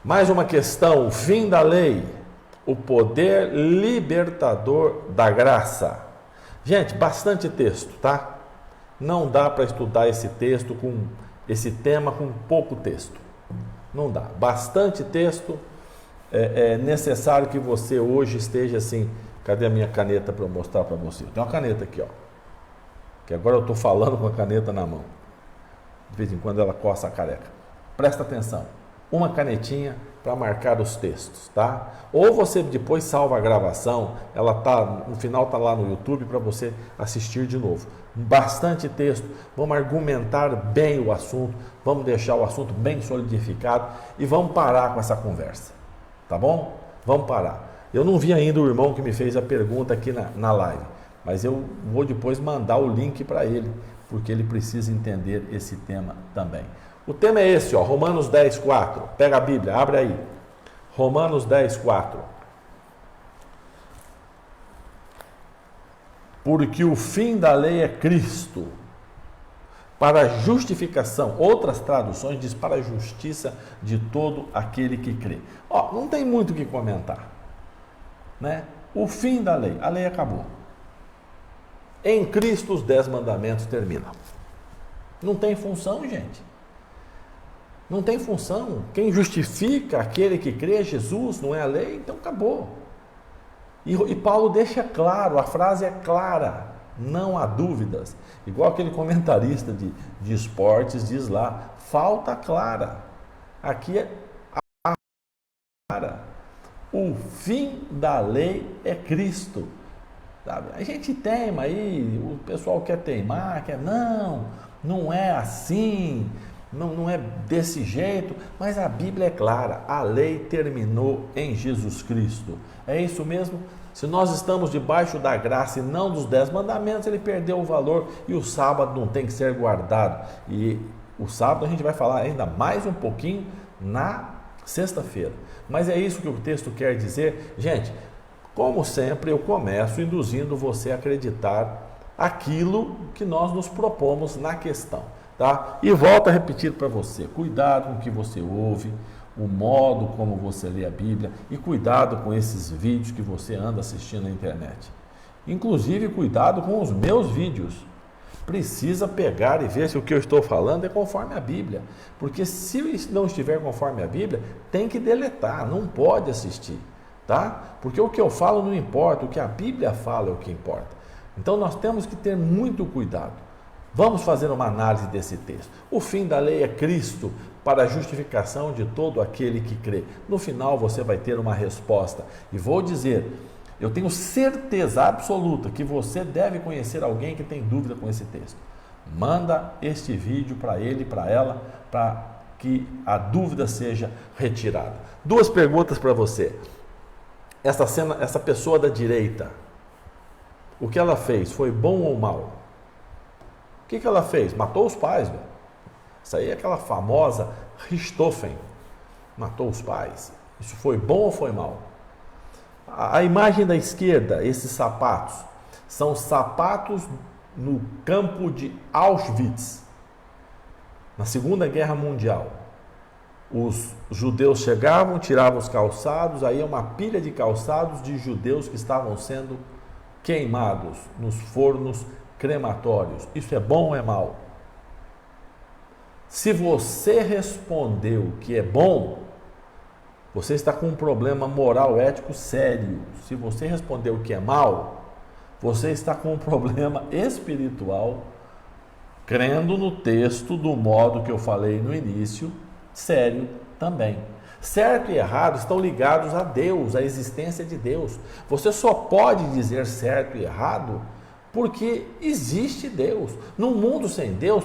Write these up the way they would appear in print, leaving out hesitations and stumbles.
Mais uma questão, o fim da lei, o poder libertador da graça. Gente, bastante texto, tá? Não dá para estudar esse texto esse tema com pouco texto. Não dá. Bastante texto. É necessário que você hoje esteja assim. Cadê a minha caneta para eu mostrar para você? Tem uma caneta aqui, ó. Que agora eu estou falando com a caneta na mão. De vez em quando ela coça a careca. Presta atenção. Uma canetinha para marcar os textos, tá? Ou você depois salva a gravação, ela tá, no final tá lá no YouTube para você assistir de novo. Bastante texto, vamos argumentar bem o assunto, vamos deixar o assunto bem solidificado e vamos parar com essa conversa, tá bom? Vamos parar. Eu não vi ainda o irmão que me fez a pergunta aqui na live, mas eu vou depois mandar o link para ele, porque ele precisa entender esse tema também. O tema é esse, ó, Romanos 10, 4. Pega a Bíblia, abre aí. Romanos 10, 4. Porque o fim da lei é Cristo, para a justificação. Outras traduções diz para a justiça de todo aquele que crê. Ó, não tem muito o que comentar, né? O fim da lei, a lei acabou. Em Cristo os 10 mandamentos terminam. Não tem função, gente. Não tem função. Quem justifica aquele que crê é Jesus, não é a lei, então acabou. E Paulo deixa claro, a frase é clara, não há dúvidas. Igual aquele comentarista de esportes diz lá, falta clara. Aqui é a clara. O fim da lei é Cristo. Sabe? A gente teima aí, o pessoal quer teimar, não é assim. Não é desse jeito, mas a Bíblia é clara, a lei terminou em Jesus Cristo. É isso mesmo? Se nós estamos debaixo da graça e não dos 10 mandamentos, ele perdeu o valor e o sábado não tem que ser guardado. E o sábado a gente vai falar ainda mais um pouquinho na sexta-feira. Mas é isso que o texto quer dizer. Gente, como sempre eu começo induzindo você a acreditar aquilo que nós nos propomos na questão. Tá? E volto a repetir para você, cuidado com o que você ouve, o modo como você lê a Bíblia e cuidado com esses vídeos que você anda assistindo na internet. Inclusive, cuidado com os meus vídeos. Precisa pegar e ver se o que eu estou falando é conforme a Bíblia. Porque se não estiver conforme a Bíblia, tem que deletar, não pode assistir. Tá? Porque o que eu falo não importa, o que a Bíblia fala é o que importa. Então nós temos que ter muito cuidado. Vamos fazer uma análise desse texto. O fim da lei é Cristo para a justificação de todo aquele que crê. No final você vai ter uma resposta. E vou dizer, eu tenho certeza absoluta que você deve conhecer alguém que tem dúvida com esse texto. Manda este vídeo para ele e para ela, para que a dúvida seja retirada. 2 perguntas para você. Essa pessoa da direita, o que ela fez? Foi bom ou mal? O que ela fez? Matou os pais, velho. Isso aí é aquela famosa Richthofen. Matou os pais. Isso foi bom ou foi mal? A imagem da esquerda, esses sapatos, são sapatos no campo de Auschwitz, na Segunda Guerra Mundial. Os judeus chegavam, tiravam os calçados, aí é uma pilha de calçados de judeus que estavam sendo queimados nos fornos crematórios. Isso é bom ou é mal? Se você respondeu que é bom, você está com um problema moral, ético sério. Se você respondeu que é mal, você está com um problema espiritual, crendo no texto do modo que eu falei no início, sério também. Certo e errado estão ligados a Deus, à existência de Deus. Você só pode dizer certo e errado porque existe Deus. Num mundo sem Deus,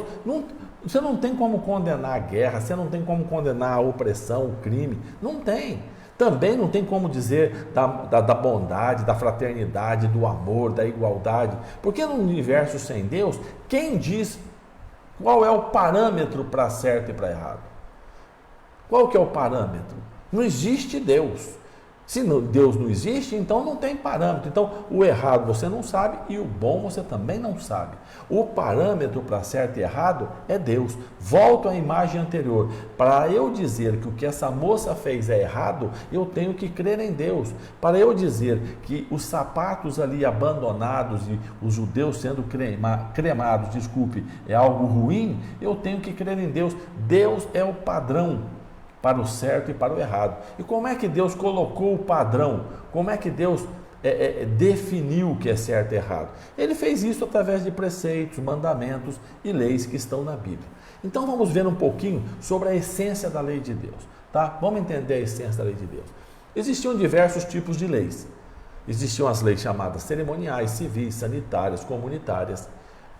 você não tem como condenar a guerra, você não tem como condenar a opressão, o crime. Não tem. Também não tem como dizer da bondade, da fraternidade, do amor, da igualdade. Porque no universo sem Deus, quem diz qual é o parâmetro para certo e para errado? Qual que é o parâmetro? Não existe Deus. Se Deus não existe, então não tem parâmetro. Então, o errado você não sabe e o bom você também não sabe. O parâmetro para certo e errado é Deus. Volto à imagem anterior. Para eu dizer que o que essa moça fez é errado, eu tenho que crer em Deus. Para eu dizer que os sapatos ali abandonados e os judeus sendo cremados, é algo ruim, eu tenho que crer em Deus. Deus é o padrão para o certo e para o errado. E como é que Deus colocou o padrão? Como é que Deus definiu o que é certo e errado? Ele fez isso através de preceitos, mandamentos e leis que estão na Bíblia. Então vamos ver um pouquinho sobre a essência da lei de Deus. Tá? Vamos entender a essência da lei de Deus. Existiam diversos tipos de leis. Existiam as leis chamadas cerimoniais, civis, sanitárias, comunitárias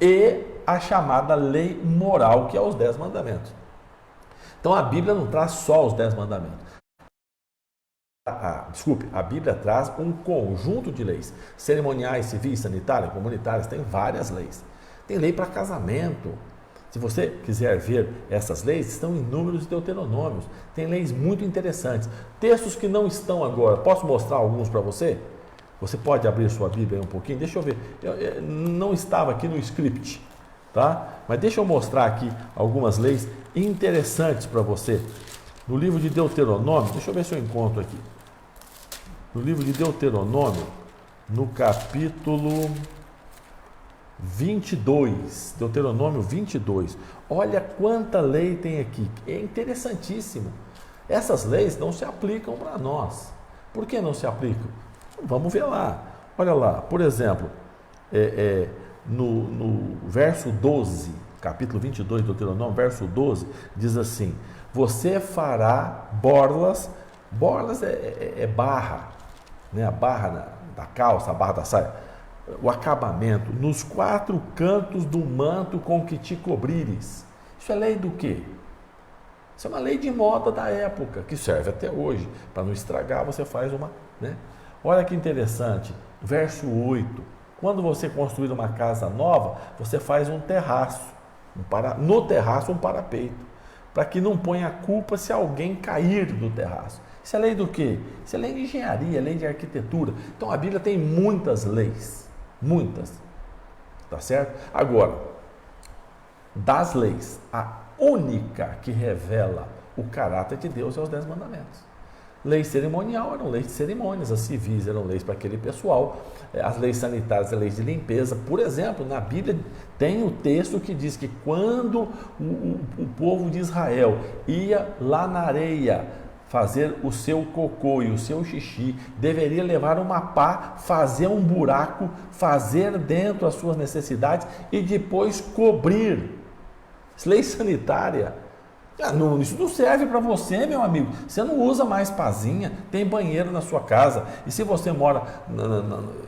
e a chamada lei moral, que é os 10 mandamentos. Então a Bíblia não traz só os 10 mandamentos. A Bíblia traz um conjunto de leis, cerimoniais, civis, sanitárias, comunitárias, tem várias leis. Tem lei para casamento. Se você quiser ver essas leis, estão em Números e Deuteronômios. Tem leis muito interessantes. Textos que não estão agora, posso mostrar alguns para você? Você pode abrir sua Bíblia aí um pouquinho? Deixa eu ver. Eu não estava aqui no script, tá? Mas deixa eu mostrar aqui algumas leis interessantes para você. No livro de Deuteronômio, deixa eu ver se eu encontro aqui. No livro de Deuteronômio, no capítulo 22, Deuteronômio 22. Olha quanta lei tem aqui. É interessantíssimo. Essas leis não se aplicam para nós. Por que não se aplicam? Vamos ver lá. Olha lá, por exemplo, no verso 12, capítulo 22 do Deuteronômio, verso 12, diz assim: você fará borlas é barra, né? A barra da calça, a barra da saia, o acabamento, nos 4 cantos do manto com que te cobrires. Isso é lei do quê? Isso é uma lei de moda da época, que serve até hoje. Para não estragar, você faz uma, né? Olha que interessante, verso 8. Quando você construir uma casa nova, você faz um terraço, no terraço um parapeito, para que não ponha a culpa se alguém cair do terraço. Isso é lei do quê? Isso é lei de engenharia, lei de arquitetura. Então a Bíblia tem muitas leis, muitas, tá certo? Agora, das leis, a única que revela o caráter de Deus é os 10 mandamentos. Lei cerimonial eram leis de cerimônias, as civis eram leis para aquele pessoal, as leis sanitárias eram leis de limpeza. Por exemplo, na Bíblia tem o texto que diz que quando o povo de Israel ia lá na areia fazer o seu cocô e o seu xixi, deveria levar uma pá, fazer um buraco, fazer dentro as suas necessidades e depois cobrir. Lei sanitária. Isso não serve para você, meu amigo. Você não usa mais pazinha, tem banheiro na sua casa. E se você mora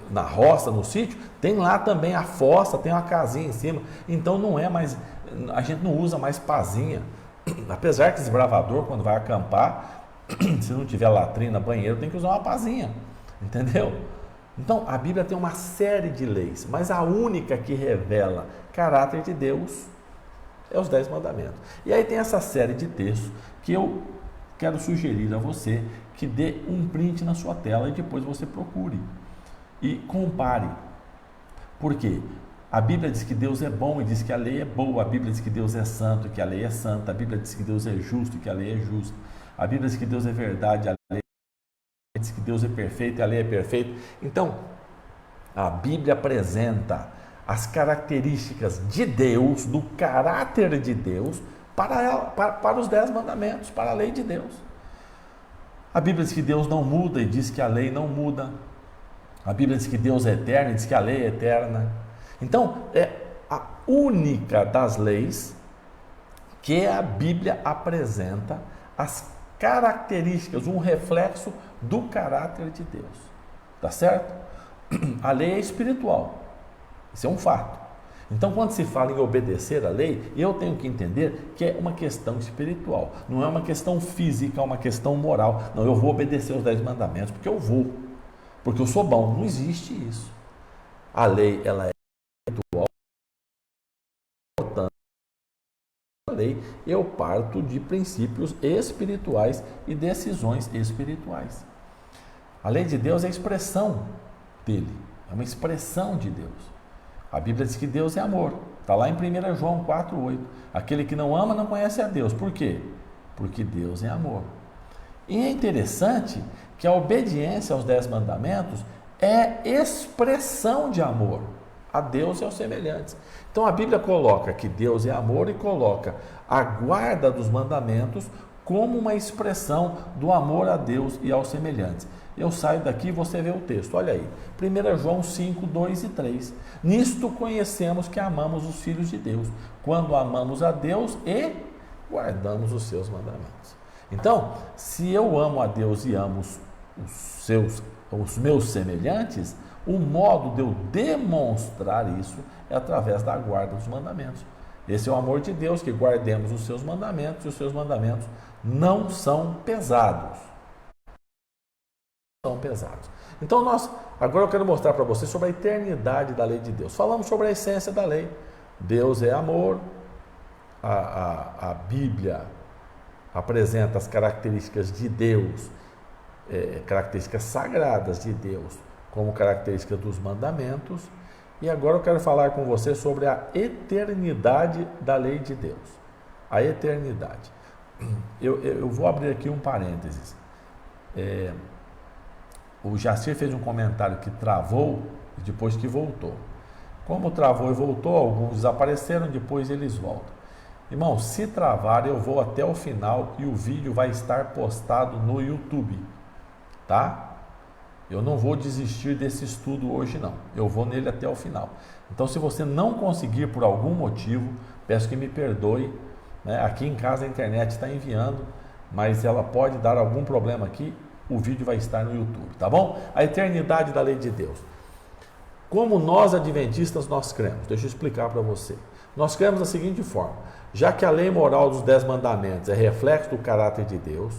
na roça, no sítio, tem lá também a fossa, tem uma casinha em cima. Então não é mais, a gente não usa mais pazinha. Apesar que desbravador, quando vai acampar, se não tiver latrina, banheiro, tem que usar uma pazinha. Entendeu? Então a Bíblia tem uma série de leis, mas a única que revela caráter de Deus é os 10 mandamentos. E aí tem essa série de textos que eu quero sugerir a você que dê um print na sua tela e depois você procure e compare. Por quê? A Bíblia diz que Deus é bom e diz que a lei é boa. A Bíblia diz que Deus é santo e que a lei é santa. A Bíblia diz que Deus é justo e que a lei é justa. A Bíblia diz que Deus é verdade, a lei diz que Deus é perfeito e a lei é perfeita. Então, a Bíblia apresenta as características de Deus, do caráter de Deus, para os 10 mandamentos, para a lei de Deus. A Bíblia diz que Deus não muda e diz que a lei não muda. A Bíblia diz que Deus é eterno e diz que a lei é eterna. Então, é a única das leis que a Bíblia apresenta as características, um reflexo do caráter de Deus. Tá certo? A lei é espiritual. Isso é um fato. Então, quando se fala em obedecer a lei, eu tenho que entender que é uma questão espiritual. Não é uma questão física, é uma questão moral. Não, eu vou obedecer os 10 mandamentos porque eu vou. Porque eu sou bom. Não existe isso. A lei, ela é espiritual. Portanto, a lei, eu parto de princípios espirituais e decisões espirituais. A lei de Deus é a expressão dele, é uma expressão de Deus. A Bíblia diz que Deus é amor. Está lá em 1 João 4,8. Aquele que não ama não conhece a Deus. Por quê? Porque Deus é amor. E é interessante que a obediência aos 10 mandamentos é expressão de amor a Deus e aos semelhantes. Então a Bíblia coloca que Deus é amor e coloca a guarda dos mandamentos como uma expressão do amor a Deus e aos semelhantes. Eu saio daqui e você vê o texto, olha aí, 1 João 5, 2 e 3. Nisto conhecemos que amamos os filhos de Deus, quando amamos a Deus e guardamos os seus mandamentos. Então, se eu amo a Deus e amo os meus semelhantes, o modo de eu demonstrar isso é através da guarda dos mandamentos. Esse é o amor de Deus, que guardemos os seus mandamentos, e os seus mandamentos não são pesados. São pesados. Então, agora eu quero mostrar para você sobre a eternidade da lei de Deus. Falamos sobre a essência da lei. Deus é amor. A Bíblia apresenta as características de Deus, características sagradas de Deus, como característica dos mandamentos. E agora eu quero falar com você sobre a eternidade da lei de Deus. A eternidade. Eu vou abrir aqui um parênteses. O Jacir fez um comentário que travou e depois que voltou. Como travou e voltou, alguns desapareceram, depois eles voltam. Irmão, se travar, eu vou até o final e o vídeo vai estar postado no YouTube, tá? Eu não vou desistir desse estudo hoje, não. Eu vou nele até o final. Então, se você não conseguir por algum motivo, peço que me perdoe, né? Aqui em casa a internet está enviando, mas ela pode dar algum problema aqui. O vídeo vai estar no YouTube, tá bom? A eternidade da lei de Deus. Como nós adventistas nós cremos? Deixa eu explicar para você. Nós cremos da seguinte forma: já que a lei moral dos 10 mandamentos é reflexo do caráter de Deus,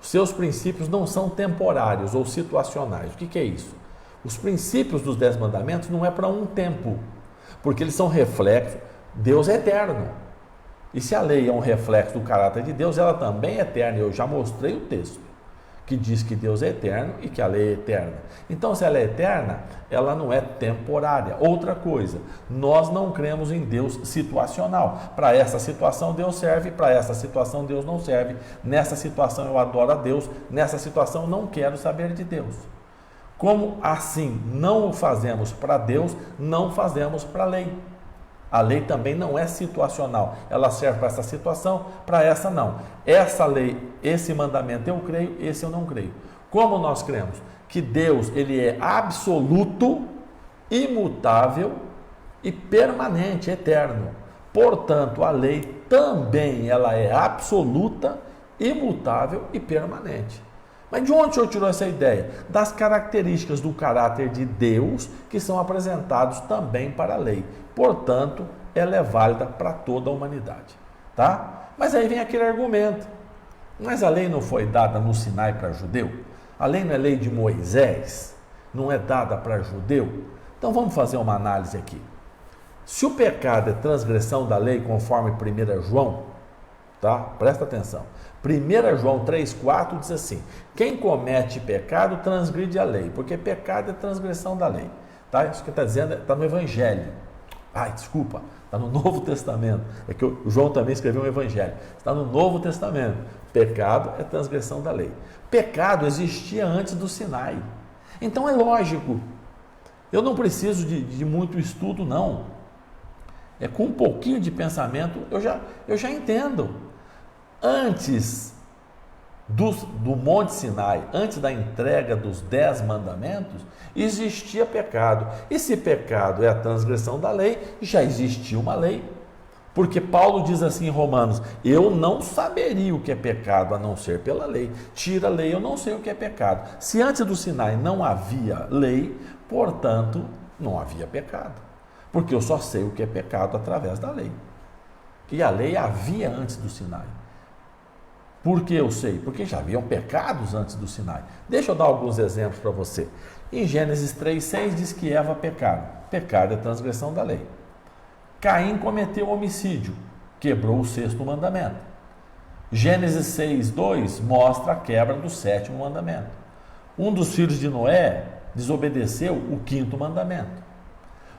os seus princípios não são temporários ou situacionais. O que é isso? Os princípios dos 10 mandamentos não é para um tempo, porque eles são reflexo. Deus é eterno. E se a lei é um reflexo do caráter de Deus, ela também é eterna. Eu já mostrei o texto que diz que Deus é eterno e que a lei é eterna. Então, se ela é eterna, ela não é temporária. Outra coisa, nós não cremos em Deus situacional. Para essa situação Deus serve, para essa situação Deus não serve. Nessa situação eu adoro a Deus, nessa situação não quero saber de Deus. Como assim não o fazemos para Deus, não fazemos para a lei. A lei também não é situacional, ela serve para essa situação, para essa não. Essa lei, esse mandamento eu creio, esse eu não creio. Como nós cremos? Que Deus, ele é absoluto, imutável e permanente, eterno. Portanto, a lei também ela é absoluta, imutável e permanente. Mas de onde o senhor tirou essa ideia? Das características do caráter de Deus que são apresentados também para a lei. Portanto, ela é válida para toda a humanidade. Tá? Mas aí vem aquele argumento. Mas a lei não foi dada no Sinai para judeu? A lei não é lei de Moisés? Não é dada para judeu? Então vamos fazer uma análise aqui. Se o pecado é transgressão da lei, conforme 1 João, tá? Presta atenção. 1 João 3,4 diz assim: quem comete pecado transgride a lei, porque pecado é transgressão da lei. Tá? Isso que está dizendo está no Evangelho. Desculpa, está no Novo Testamento. É que o João também escreveu um Evangelho. Está no Novo Testamento. Pecado é transgressão da lei. Pecado existia antes do Sinai. Então é lógico. Eu não preciso de muito estudo, não. Com um pouquinho de pensamento, eu já entendo. Antes do Monte Sinai, antes da entrega dos 10 mandamentos, existia pecado. E se pecado é a transgressão da lei, já existia uma lei. Porque Paulo diz assim em Romanos: eu não saberia o que é pecado a não ser pela lei. Tira a lei, eu não sei o que é pecado. Se antes do Sinai não havia lei, portanto, não havia pecado. Porque eu só sei o que é pecado através da lei. E a lei havia antes do Sinai. Por que eu sei? Porque já haviam pecados antes do Sinai. Deixa eu dar alguns exemplos para você. Em Gênesis 3,6 diz que Eva pecaram. Pecado é transgressão da lei. Caim cometeu homicídio, quebrou o 6º mandamento. Gênesis 6,2 mostra a quebra do 7º mandamento. Um dos filhos de Noé desobedeceu o quinto mandamento.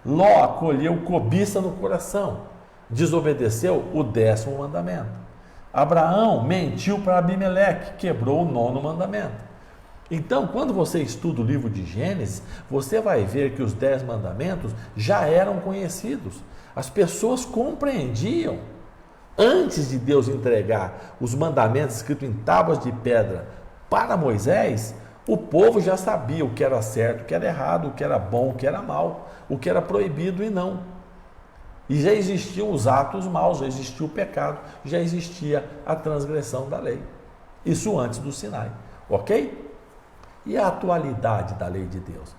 Ló acolheu cobiça no coração, desobedeceu o 10º mandamento. Abraão mentiu para Abimeleque, quebrou o 9º mandamento. Então, quando você estuda o livro de Gênesis, você vai ver que os 10 mandamentos já eram conhecidos. As pessoas compreendiam. Antes de Deus entregar os mandamentos escritos em tábuas de pedra para Moisés, o povo já sabia o que era certo, o que era errado, o que era bom, o que era mal, o que era proibido e não. E já existiam os atos maus, já existia o pecado, já existia a transgressão da lei. Isso antes do Sinai, ok? E a atualidade da lei de Deus?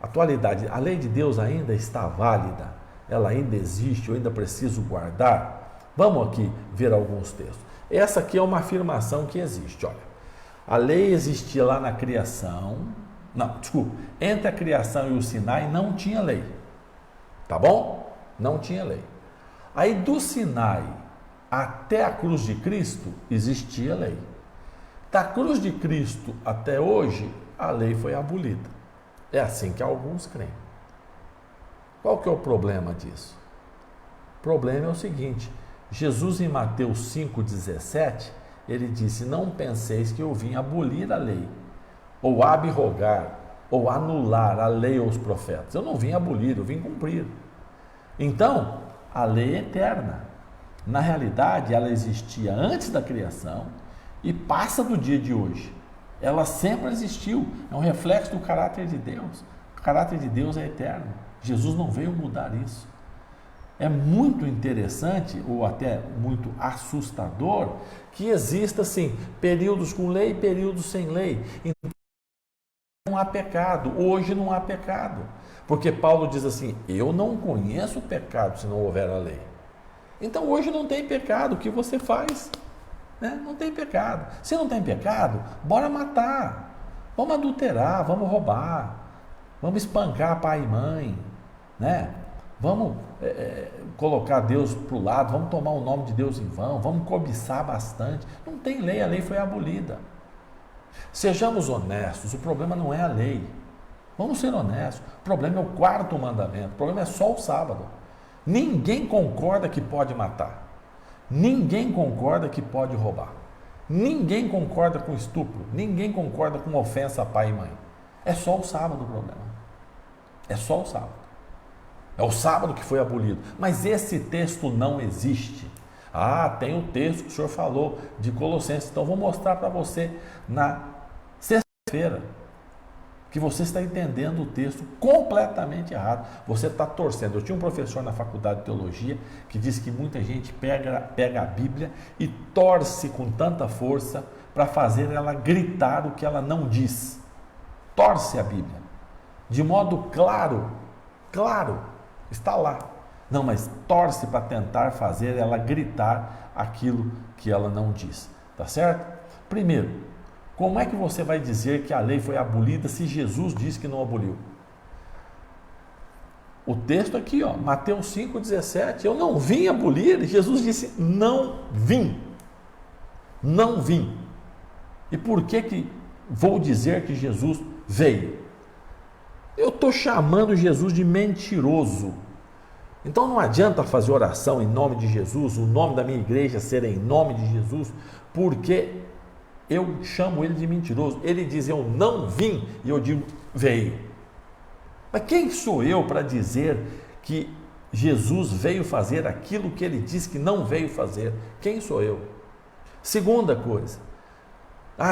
A lei de Deus ainda está válida, ela ainda existe, eu ainda preciso guardar. Vamos aqui ver alguns textos. Essa aqui é uma afirmação que existe, olha. A lei existia lá na criação, entre a criação e o Sinai não tinha lei, tá bom? Não tinha lei. Aí do Sinai até a cruz de Cristo existia lei. Da cruz de Cristo até hoje, a lei foi abolida. É assim que alguns creem. Qual que é o problema disso? O problema é o seguinte, Jesus em Mateus 5,17, ele disse, não penseis que eu vim abolir a lei, ou abrogar, ou anular a lei ou os profetas. Eu não vim abolir, eu vim cumprir. Então, a lei é eterna. Na realidade, ela existia antes da criação, e passa do dia de hoje. Ela sempre existiu, é um reflexo do caráter de Deus. O caráter de Deus é eterno. Jesus não veio mudar isso. É muito interessante, ou até muito assustador, que exista, assim, períodos com lei e períodos sem lei. Então, não há pecado. Hoje não há pecado. Porque Paulo diz assim, eu não conheço o pecado se não houver a lei. Então, hoje não tem pecado. O que você faz? Não tem pecado. Se não tem pecado, bora matar. Vamos adulterar, vamos roubar, vamos espancar pai e mãe, né? Vamos colocar Deus para o lado, vamos tomar o nome de Deus em vão, vamos cobiçar bastante. Não tem lei, a lei foi abolida. Sejamos honestos, o problema não é a lei. Vamos ser honestos, o problema é o 4º mandamento, o problema é só o sábado. Ninguém concorda que pode matar. Ninguém concorda que pode roubar. Ninguém concorda com estupro. Ninguém concorda com ofensa a pai e mãe. É só o sábado o problema. É só o sábado. É o sábado que foi abolido. Mas esse texto não existe. Ah, tem um texto que o senhor falou de Colossenses. Então vou mostrar para você na sexta-feira que você está entendendo o texto completamente errado. Você está torcendo. Eu tinha um professor na faculdade de teologia que disse que muita gente pega a Bíblia e torce com tanta força para fazer ela gritar o que ela não diz. Torce a Bíblia. De modo claro, está lá. Não, mas torce para tentar fazer ela gritar aquilo que ela não diz. Tá certo? Primeiro, como é que você vai dizer que a lei foi abolida se Jesus disse que não aboliu? O texto aqui, ó, Mateus 5,17, eu não vim abolir, Jesus disse, não vim. Não vim. E por que vou dizer que Jesus veio? Eu estou chamando Jesus de mentiroso. Então não adianta fazer oração em nome de Jesus, o nome da minha igreja ser em nome de Jesus, porque eu chamo ele de mentiroso. Ele diz, eu não vim, e eu digo, veio. Mas quem sou eu para dizer que Jesus veio fazer aquilo que ele disse que não veio fazer? Quem sou eu? Segunda coisa,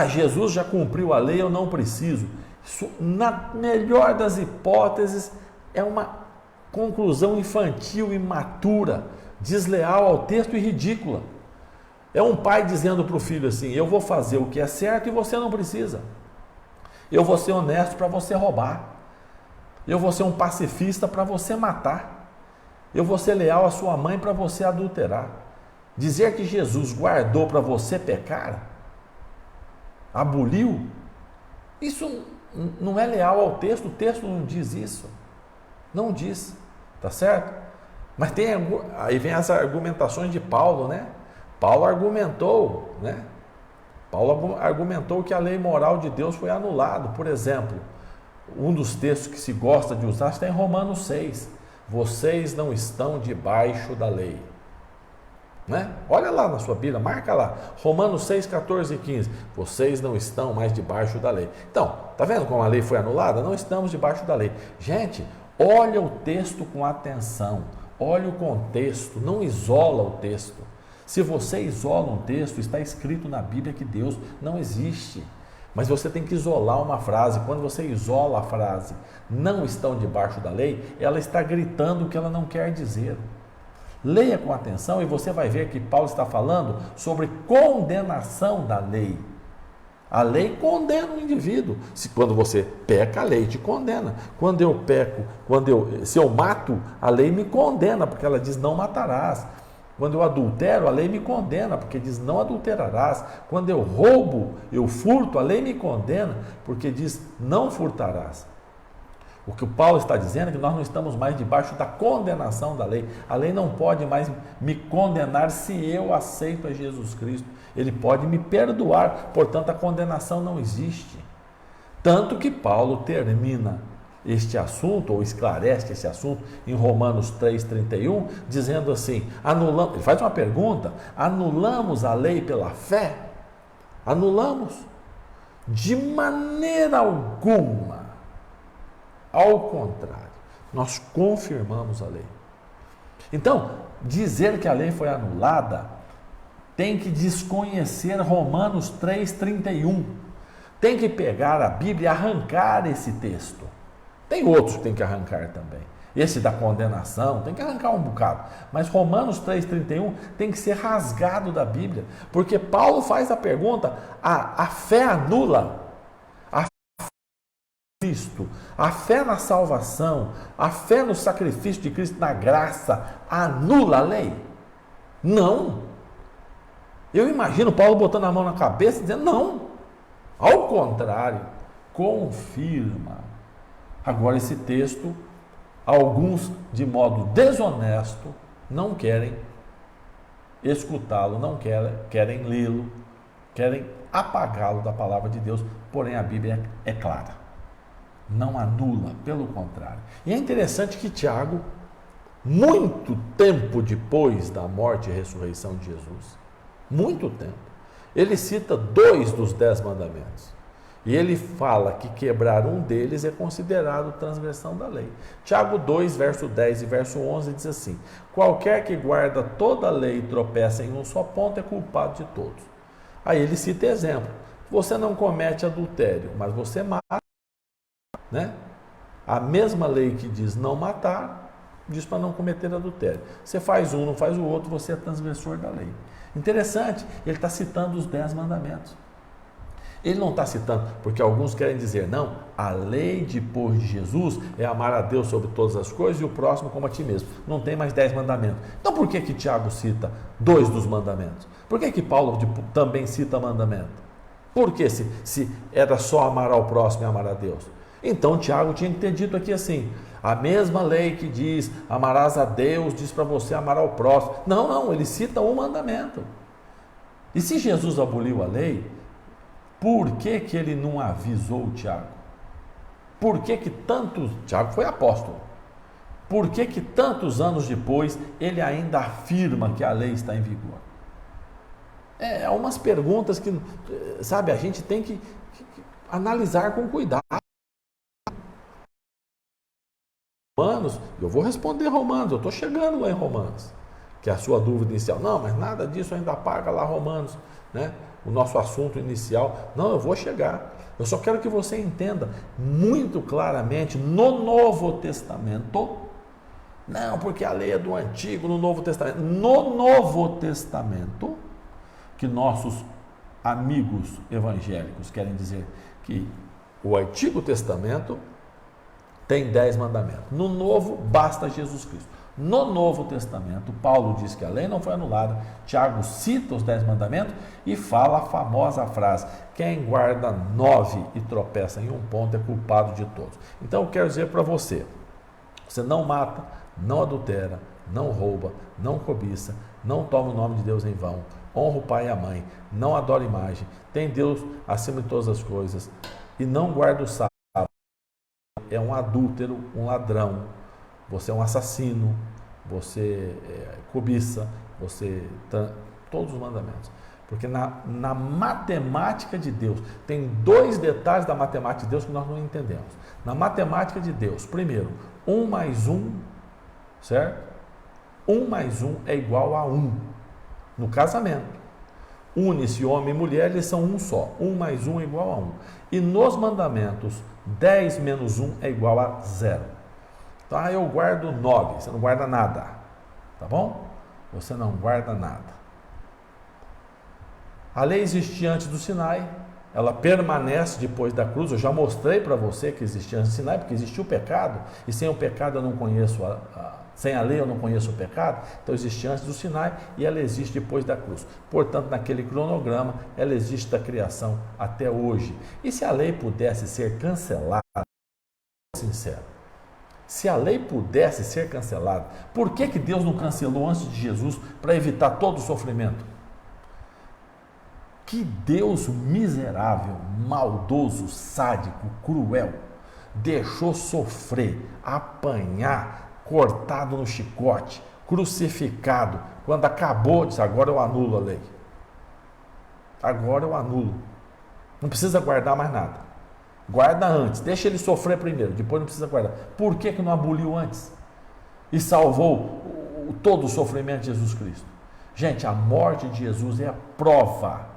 Jesus já cumpriu a lei, eu não preciso. Isso, na melhor das hipóteses, é uma conclusão infantil, imatura, desleal ao texto e ridícula. É um pai dizendo para o filho assim, eu vou fazer o que é certo e você não precisa. Eu vou ser honesto para você roubar. Eu vou ser um pacifista para você matar. Eu vou ser leal à sua mãe para você adulterar. Dizer que Jesus guardou para você pecar, aboliu, isso não é leal ao texto, o texto não diz isso. Não diz, tá certo? Mas aí vem as argumentações de Paulo, né? Paulo argumentou, né? Paulo argumentou que a lei moral de Deus foi anulada. Por exemplo, um dos textos que se gosta de usar está em Romanos 6. Vocês não estão debaixo da lei. Né? Olha lá na sua Bíblia, marca lá. Romanos 6, 14 e 15. Vocês não estão mais debaixo da lei. Então, tá vendo como a lei foi anulada? Não estamos debaixo da lei. Gente, olha o texto com atenção. Olha o contexto. Não isola o texto. Se você isola um texto, está escrito na Bíblia que Deus não existe. Mas você tem que isolar uma frase. Quando você isola a frase, não estão debaixo da lei, ela está gritando o que ela não quer dizer. Leia com atenção e você vai ver que Paulo está falando sobre condenação da lei. A lei condena o indivíduo. Quando você peca, a lei te condena. Quando eu peco, se eu mato, a lei me condena, porque ela diz não matarás. Quando eu adultero, a lei me condena, porque diz não adulterarás. Quando eu roubo, eu furto, a lei me condena, porque diz não furtarás. O que o Paulo está dizendo é que nós não estamos mais debaixo da condenação da lei. A lei não pode mais me condenar se eu aceito a Jesus Cristo. Ele pode me perdoar, portanto a condenação não existe. Tanto que Paulo termina este assunto, ou esclarece esse assunto, em Romanos 3,31, dizendo assim, ele faz uma pergunta, anulamos a lei pela fé? Anulamos? De maneira alguma. Ao contrário, nós confirmamos a lei. Então, dizer que a lei foi anulada tem que desconhecer Romanos 3,31. Tem que pegar a Bíblia e arrancar esse texto. Tem outros que tem que arrancar também. Esse da condenação, tem que arrancar um bocado. Mas Romanos 3,31 tem que ser rasgado da Bíblia. Porque Paulo faz a pergunta, a fé anula Cristo, a fé na salvação, a fé no sacrifício de Cristo, na graça, anula a lei? Não. Eu imagino Paulo botando a mão na cabeça e dizendo não. Ao contrário, confirma. Agora esse texto, alguns de modo desonesto não querem escutá-lo, não querem lê-lo, querem apagá-lo da palavra de Deus, porém a Bíblia é clara. Não anula, pelo contrário. E é interessante que Tiago, muito tempo depois da morte e ressurreição de Jesus, muito tempo, ele cita 2 dos 10 mandamentos. E ele fala que quebrar um deles é considerado transgressão da lei. Tiago 2, verso 10 e verso 11 diz assim, qualquer que guarda toda a lei e tropeça em um só ponto é culpado de todos. Aí ele cita exemplo, você não comete adultério, mas você mata. Né? A mesma lei que diz não matar, diz para não cometer adultério. Você faz um, não faz o outro, você é transgressor da lei. Interessante, ele está citando os 10 mandamentos. Ele não está citando, porque alguns querem dizer, não, a lei depois de Jesus é amar a Deus sobre todas as coisas e o próximo como a ti mesmo. Não tem mais 10 mandamentos. Então por que Tiago cita 2 dos mandamentos? Por que Paulo também cita mandamento? Por que se era só amar ao próximo e amar a Deus? Então Tiago tinha que ter dito aqui assim, a mesma lei que diz amarás a Deus, diz para você amar ao próximo. Não, ele cita um mandamento. E se Jesus aboliu a lei, por que ele não avisou Tiago? Por que Tiago foi apóstolo, por que tantos anos depois ele ainda afirma que a lei está em vigor? É umas perguntas que, sabe, a gente tem que analisar com cuidado. Romanos, eu vou responder Romanos, eu estou chegando lá em Romanos, que é a sua dúvida inicial. Não, mas nada disso ainda apaga lá Romanos, né? O nosso assunto inicial. Não, eu vou chegar. Eu só quero que você entenda muito claramente no Novo Testamento. Não, porque a lei é do Antigo, no Novo Testamento. No Novo Testamento, que nossos amigos evangélicos querem dizer que o Antigo Testamento tem 10 mandamentos. No Novo, basta Jesus Cristo. No Novo Testamento, Paulo diz que a lei não foi anulada. Tiago cita os 10 mandamentos e fala a famosa frase: quem guarda 9 e tropeça em um ponto é culpado de todos. Então eu quero dizer para você, você não mata, não adultera, não rouba, não cobiça, não toma o nome de Deus em vão, honra o pai e a mãe, não adora imagem, tem Deus acima de todas as coisas e não guarda o sábado, é um adúltero, um ladrão, você é um assassino, você cobiça, todos os mandamentos. Porque na matemática de Deus, tem dois detalhes da matemática de Deus que nós não entendemos. Na matemática de Deus, primeiro, 1 mais 1, certo? 1 mais 1 é igual a 1. No casamento, une-se homem e mulher, eles são um só. 1 mais 1 é igual a 1. E nos mandamentos, 10 menos 1 é igual a 0. Então, eu guardo 9, você não guarda nada. Tá bom? Você não guarda nada. A lei existia antes do Sinai, ela permanece depois da cruz. Eu já mostrei para você que existia antes do Sinai, porque existia o pecado, e sem o pecado eu não conheço, sem a lei eu não conheço o pecado, então existia antes do Sinai e ela existe depois da cruz. Portanto, naquele cronograma, ela existe da criação até hoje. E se a lei pudesse ser cancelada, sincero, se a lei pudesse ser cancelada, por que Deus não cancelou antes de Jesus para evitar todo o sofrimento? Que Deus miserável, maldoso, sádico, cruel, deixou sofrer, apanhar, cortado no chicote, crucificado, quando acabou, disse, agora eu anulo a lei. Agora eu anulo. Não precisa guardar mais nada. Guarda antes, deixa ele sofrer primeiro, depois não precisa guardar. Por que não aboliu antes? E salvou todo o sofrimento de Jesus Cristo? Gente, a morte de Jesus é a prova,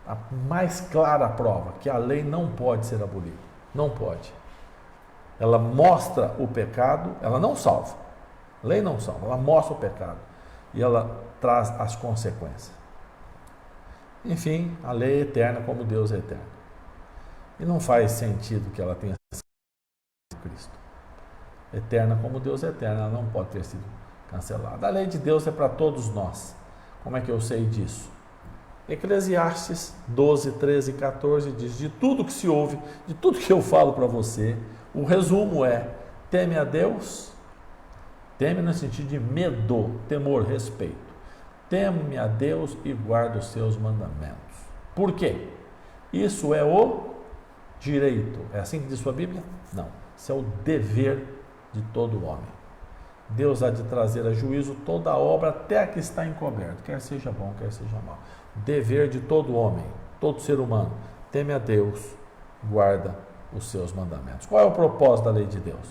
a mais clara prova que a lei não pode ser abolida. Não pode. Ela mostra o pecado, ela não salva. A lei não salva, ela mostra o pecado e ela traz as consequências. Enfim, a lei é eterna como Deus é eterno. E não faz sentido que ela tenha sido Cristo. Eterna como Deus é eterno, ela não pode ter sido cancelada. A lei de Deus é para todos nós. Como é que eu sei disso? Eclesiastes 12, 13 e 14 diz, de tudo que se ouve, de tudo que eu falo para você, o resumo é, teme a Deus, teme no sentido de medo, temor, respeito. Teme a Deus e guarda os seus mandamentos. Por quê? Isso é o direito. É assim que diz sua Bíblia? Não. Isso é o dever de todo homem. Deus há de trazer a juízo toda a obra até a que está encoberta, quer seja bom, quer seja mal. Dever de todo homem, todo ser humano, teme a Deus, guarda os seus mandamentos. Qual é o propósito da lei de Deus?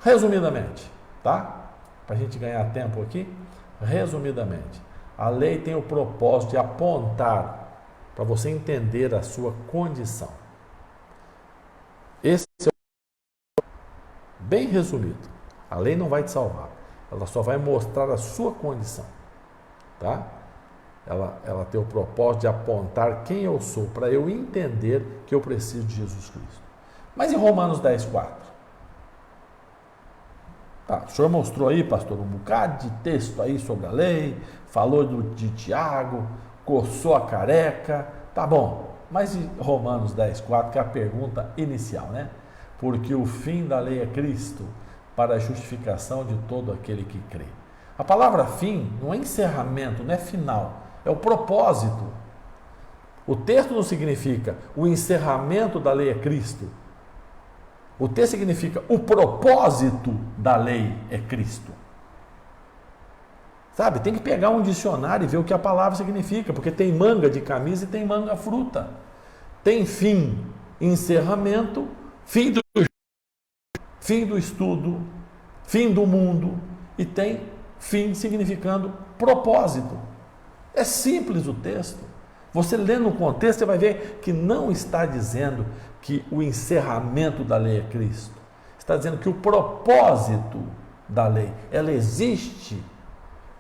Resumidamente, tá? Para a gente ganhar tempo aqui, resumidamente, a lei tem o propósito de apontar para você entender a sua condição. Esse é bem resumido. A lei não vai te salvar, ela só vai mostrar a sua condição, tá? Ela tem o propósito de apontar quem eu sou, para eu entender que eu preciso de Jesus Cristo. Mas em Romanos 10, 4? Tá, o senhor mostrou aí, pastor, um bocado de texto aí sobre a lei, falou de Tiago, coçou a careca, tá bom. Mas em Romanos 10, 4, que é a pergunta inicial, né? Porque o fim da lei é Cristo, para a justificação de todo aquele que crê. A palavra fim não é encerramento, não é final, é o propósito. O texto não significa o encerramento da lei é Cristo. O texto significa o propósito da lei é Cristo. Sabe, tem que pegar um dicionário e ver o que a palavra significa, porque tem manga de camisa e tem manga fruta. Tem fim, encerramento, fim do estudo, fim do mundo, e tem fim significando propósito. É simples o texto. Você lê no contexto, você vai ver que não está dizendo que o encerramento da lei é Cristo. Está dizendo que o propósito da lei, ela existe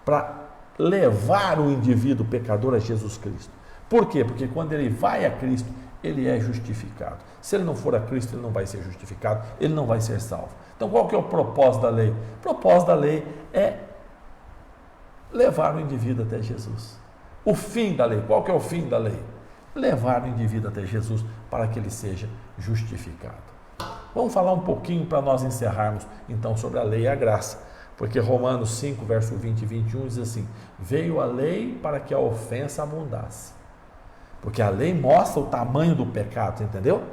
para levar o indivíduo pecador a Jesus Cristo. Por quê? Porque quando ele vai a Cristo, ele é justificado. Se ele não for a Cristo, ele não vai ser justificado, ele não vai ser salvo. Então, qual que é o propósito da lei? O propósito da lei é levar o indivíduo até Jesus. O fim da lei, qual que é o fim da lei? Levar o indivíduo até Jesus para que ele seja justificado. Vamos falar um pouquinho para nós encerrarmos, então, sobre a lei e a graça. Porque Romanos 5, verso 20 e 21 diz assim: veio a lei para que a ofensa abundasse. Porque a lei mostra o tamanho do pecado, entendeu?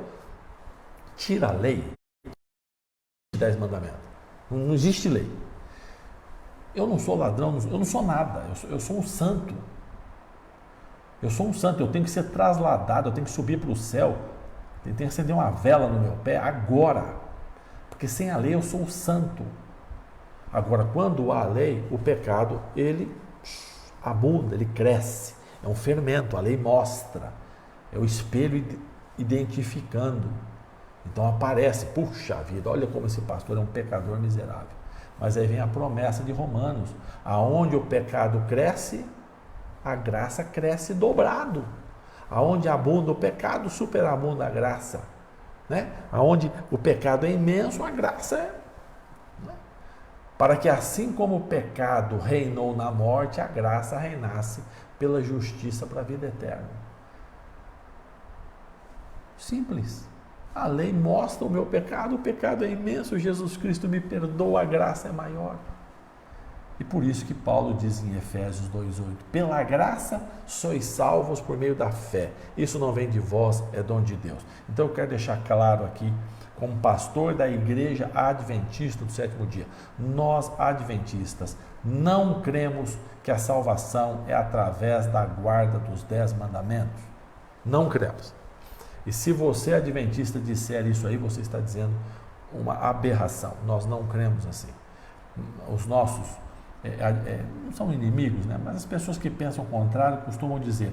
Tira a lei, 10 mandamentos. Não existe lei. Eu não sou ladrão, eu não sou nada, eu sou um santo. Eu sou um santo, eu tenho que ser trasladado, eu tenho que subir para o céu, eu tenho que acender uma vela no meu pé agora. Porque sem a lei eu sou um santo. Agora, quando há a lei, o pecado, ele abunda, ele cresce. É um fermento, a lei mostra. É o espelho identificando. Então aparece, puxa vida, olha como esse pastor é um pecador miserável. Mas aí vem a promessa de Romanos, aonde o pecado cresce, a graça cresce dobrado. Aonde abunda o pecado, superabunda a graça. Né? Aonde o pecado é imenso, a graça é... Para que assim como o pecado reinou na morte, a graça reinasse pela justiça para a vida eterna. Simples. A lei mostra o meu pecado, o pecado é imenso, Jesus Cristo me perdoa, a graça é maior. E por isso que Paulo diz em Efésios 2,8: pela graça sois salvos por meio da fé. Isso não vem de vós, é dom de Deus. Então eu quero deixar claro aqui, como pastor da igreja adventista do sétimo dia, nós adventistas não cremos que a salvação é através da guarda dos 10 mandamentos. Não cremos. E se você adventista disser isso aí, você está dizendo uma aberração. Nós não cremos assim. Os nossos não são inimigos, né? Mas as pessoas que pensam o contrário costumam dizer: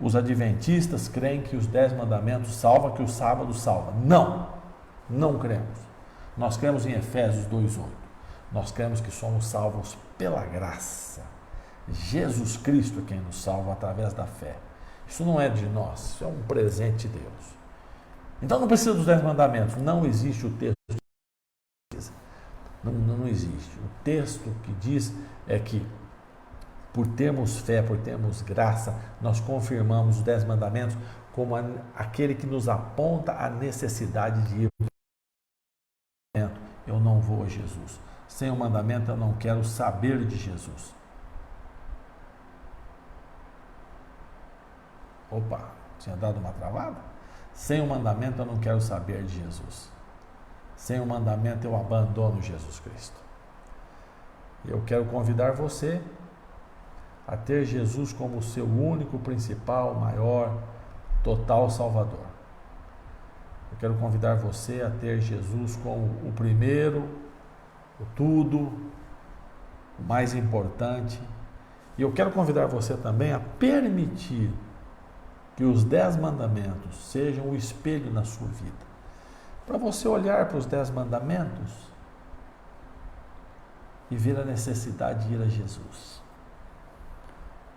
os adventistas creem que os 10 mandamentos salvam, que o sábado salva. Não! Não cremos. Nós cremos em Efésios 2,8. Nós cremos que somos salvos pela graça. Jesus Cristo é quem nos salva através da fé. Isso não é de nós, isso é um presente de Deus. Então não precisa dos 10 mandamentos. Não existe o texto. Não existe. O texto que diz é que por termos fé, por termos graça, nós confirmamos os 10 mandamentos como aquele que nos aponta a necessidade de ir. Eu não vou a Jesus. Sem o mandamento eu não quero saber de Jesus. Opa, tinha dado uma travada? Sem o mandamento eu não quero saber de Jesus. Sem o mandamento eu abandono Jesus Cristo. Eu quero convidar você a ter Jesus como o seu único, principal, maior, total Salvador. Eu quero convidar você a ter Jesus como o primeiro, o tudo, o mais importante. E eu quero convidar você também a permitir que os 10 mandamentos sejam o espelho na sua vida. Para você olhar para os 10 mandamentos e ver a necessidade de ir a Jesus.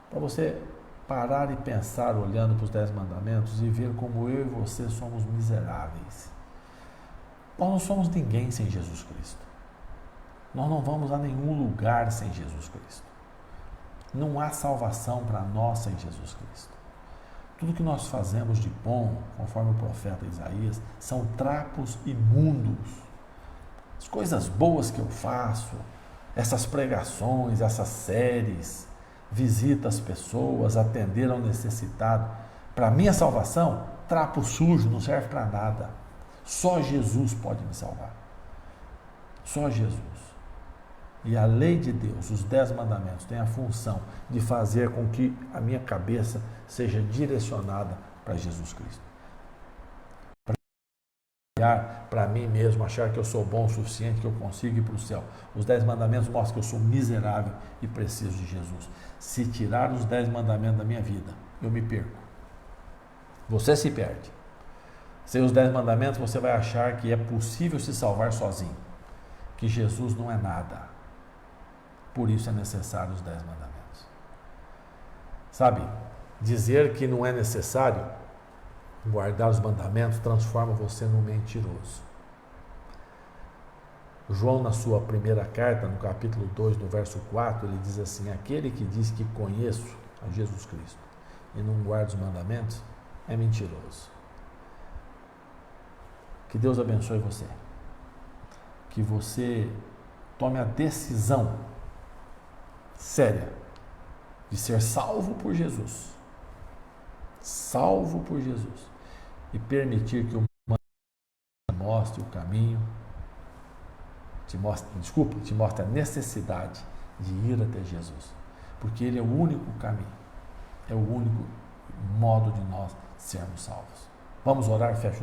Para você parar e pensar olhando para os 10 mandamentos e ver como eu e você somos miseráveis. Nós não somos ninguém sem Jesus Cristo. Nós não vamos a nenhum lugar sem Jesus Cristo. Não há salvação para nós sem Jesus Cristo. Tudo que nós fazemos de bom, conforme o profeta Isaías, são trapos imundos. As coisas boas que eu faço, essas pregações, essas séries, visita as pessoas, atender ao necessitado. Para minha salvação, trapo sujo não serve para nada. Só Jesus pode me salvar. Só Jesus. E a lei de Deus, os 10 mandamentos, tem a função de fazer com que a minha cabeça seja direcionada para Jesus Cristo. Para olhar para mim mesmo, achar que eu sou bom o suficiente, que eu consigo ir para o céu. Os 10 mandamentos mostram que eu sou miserável e preciso de Jesus. Se tirar os 10 mandamentos da minha vida, eu me perco. Você se perde. Sem os 10 mandamentos, você vai achar que é possível se salvar sozinho. Que Jesus não é nada. Por isso é necessário os 10 mandamentos. Sabe, dizer que não é necessário guardar os mandamentos transforma você num mentiroso. João, na sua primeira carta, no capítulo 2, no verso 4, ele diz assim: aquele que diz que conheço a Jesus Cristo e não guarda os mandamentos é mentiroso. Que Deus abençoe você. Que você tome a decisão séria de ser salvo por Jesus. Salvo por Jesus. E permitir que o mostre o caminho, te mostre a necessidade de ir até Jesus. Porque Ele é o único caminho, é o único modo de nós sermos salvos. Vamos orar, fecha